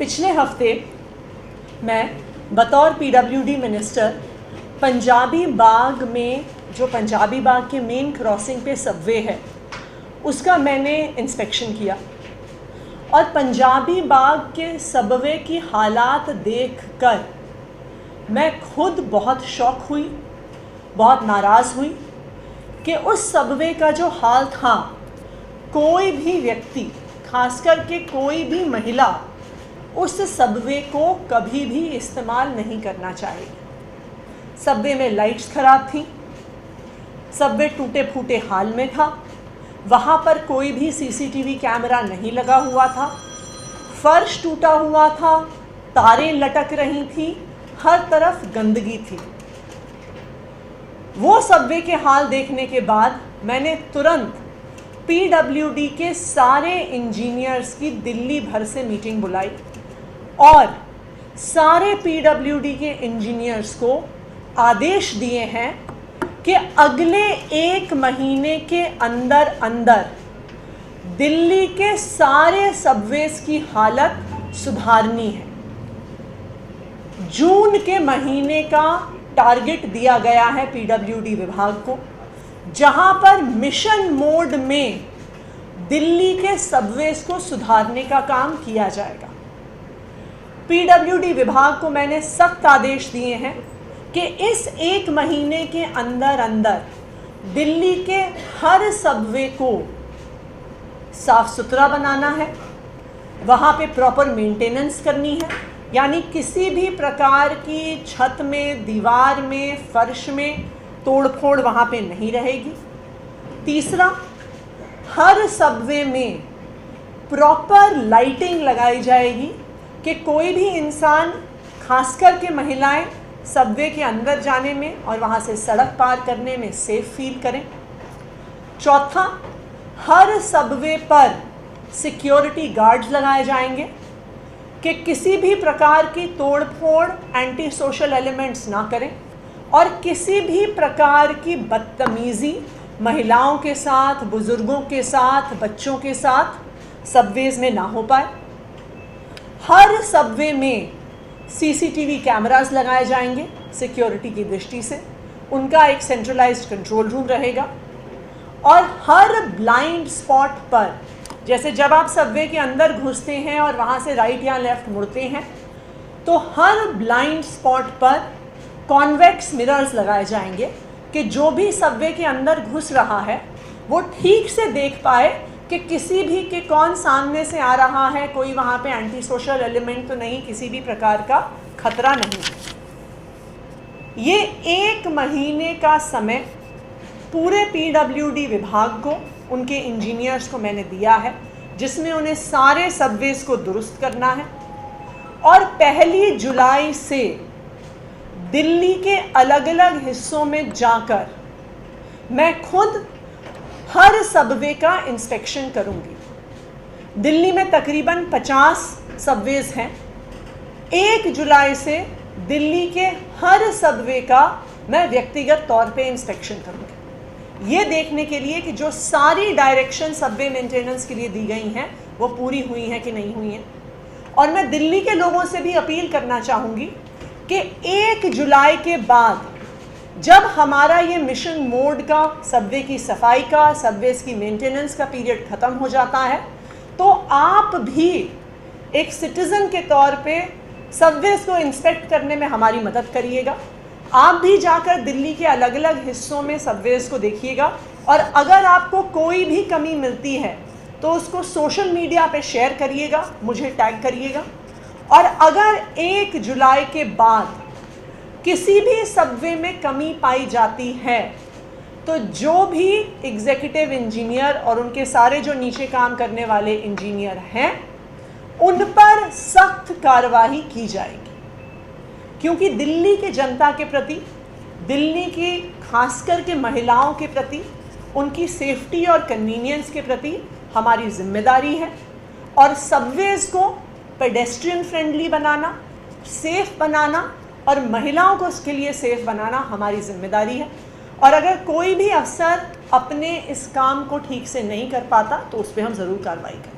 पिछले हफ्ते मैं बतौर पीडब्ल्यूडी मिनिस्टर पंजाबी बाग में, जो पंजाबी बाग के मेन क्रॉसिंग पे सबवे है, उसका मैंने इंस्पेक्शन किया और पंजाबी बाग के सबवे की हालात देखकर मैं खुद बहुत शॉक हुई, बहुत नाराज़ हुई कि उस सबवे का जो हाल था, कोई भी व्यक्ति, खास करके कोई भी महिला उस सबवे को कभी भी इस्तेमाल नहीं करना चाहिए। सबवे में लाइट्स ख़राब थी, सबवे टूटे फूटे हाल में था, वहाँ पर कोई भी सीसीटीवी कैमरा नहीं लगा हुआ था, फर्श टूटा हुआ था, तारें लटक रही थी, हर तरफ गंदगी थी। वो सबवे के हाल देखने के बाद मैंने तुरंत पीडब्ल्यूडी के सारे इंजीनियर्स की दिल्ली भर से मीटिंग बुलाई और सारे पीडब्ल्यूडी के इंजीनियर्स को आदेश दिए हैं कि अगले 1 महीने के अंदर अंदर दिल्ली के सारे सबवेज की हालत सुधारनी है। जून के महीने का टारगेट दिया गया है पीडब्ल्यूडी विभाग को, जहां पर मिशन मोड में दिल्ली के सबवेज को सुधारने का काम किया जाएगा। पीडब्ल्यूडी विभाग को मैंने सख्त आदेश दिए हैं कि इस 1 महीने के अंदर अंदर दिल्ली के हर सबवे को साफ सुथरा बनाना है, वहाँ पे प्रॉपर मेंटेनेंस करनी है, यानी किसी भी प्रकार की छत में, दीवार में, फर्श में तोड़फोड़ वहाँ पे नहीं रहेगी। तीसरा, हर सबवे में प्रॉपर लाइटिंग लगाई जाएगी कि कोई भी इंसान, खासकर के महिलाएं, सबवे के अंदर जाने में और वहाँ से सड़क पार करने में सेफ फील करें। चौथा, हर सबवे पर सिक्योरिटी गार्ड्स लगाए जाएंगे कि किसी भी प्रकार की तोड़फोड़, एंटी सोशल एलिमेंट्स ना करें और किसी भी प्रकार की बदतमीज़ी महिलाओं के साथ, बुज़ुर्गों के साथ, बच्चों के साथ सबवेज में ना हो पाए। हर सबवे में सीसीटीवी कैमरास लगाए जाएंगे सिक्योरिटी की दृष्टि से, उनका एक सेंट्रलाइज्ड कंट्रोल रूम रहेगा और हर ब्लाइंड स्पॉट पर, जैसे जब आप सबवे के अंदर घुसते हैं और वहाँ से राइट या लेफ़्ट मुड़ते हैं, तो हर ब्लाइंड स्पॉट पर कॉन्वेक्स मिरर्स लगाए जाएंगे कि जो भी सबवे के अंदर घुस रहा है वो ठीक से देख पाए कि किसी भी के कौन सामने से आ रहा है, कोई वहाँ पे एंटी सोशल एलिमेंट तो नहीं, किसी भी प्रकार का खतरा नहीं है। ये 1 महीने का समय पूरे पीडब्ल्यूडी विभाग को, उनके इंजीनियर्स को मैंने दिया है, जिसमें उन्हें सारे सबवेज को दुरुस्त करना है और 1 जुलाई से दिल्ली के अलग अलग हिस्सों में जाकर मैं खुद हर सबवे का इंस्पेक्शन करूंगी। दिल्ली में तकरीबन 50 सबवेज हैं। 1 जुलाई से दिल्ली के हर सबवे का मैं व्यक्तिगत तौर पे इंस्पेक्शन करूंगी, ये देखने के लिए कि जो सारी डायरेक्शन सबवे मेंटेनेंस के लिए दी गई हैं वो पूरी हुई हैं कि नहीं हुई हैं। और मैं दिल्ली के लोगों से भी अपील करना चाहूँगी कि 1 जुलाई के बाद जब हमारा ये मिशन मोड का, सबवे की सफाई का, सबवेज की मेंटेनेंस का पीरियड ख़त्म हो जाता है, तो आप भी एक सिटीज़न के तौर पे सबवेज को इंस्पेक्ट करने में हमारी मदद करिएगा। आप भी जाकर दिल्ली के अलग अलग हिस्सों में सबवेज को देखिएगा और अगर आपको कोई भी कमी मिलती है तो उसको सोशल मीडिया पे शेयर करिएगा, मुझे टैग करिएगा। और अगर 1 जुलाई के बाद किसी भी सबवे में कमी पाई जाती है तो जो भी एग्जीक्यूटिव इंजीनियर और उनके सारे जो नीचे काम करने वाले इंजीनियर हैं, उन पर सख्त कार्रवाई की जाएगी, क्योंकि दिल्ली के जनता के प्रति, दिल्ली की खासकर के महिलाओं के प्रति, उनकी सेफ्टी और कन्वीनियंस के प्रति हमारी जिम्मेदारी है और सबवेज को पेडेस्ट्रियन फ्रेंडली बनाना, सेफ बनाना और महिलाओं को उसके लिए सेफ बनाना हमारी जिम्मेदारी है। और अगर कोई भी अफसर अपने इस काम को ठीक से नहीं कर पाता तो उस पर हम ज़रूर कार्रवाई करें।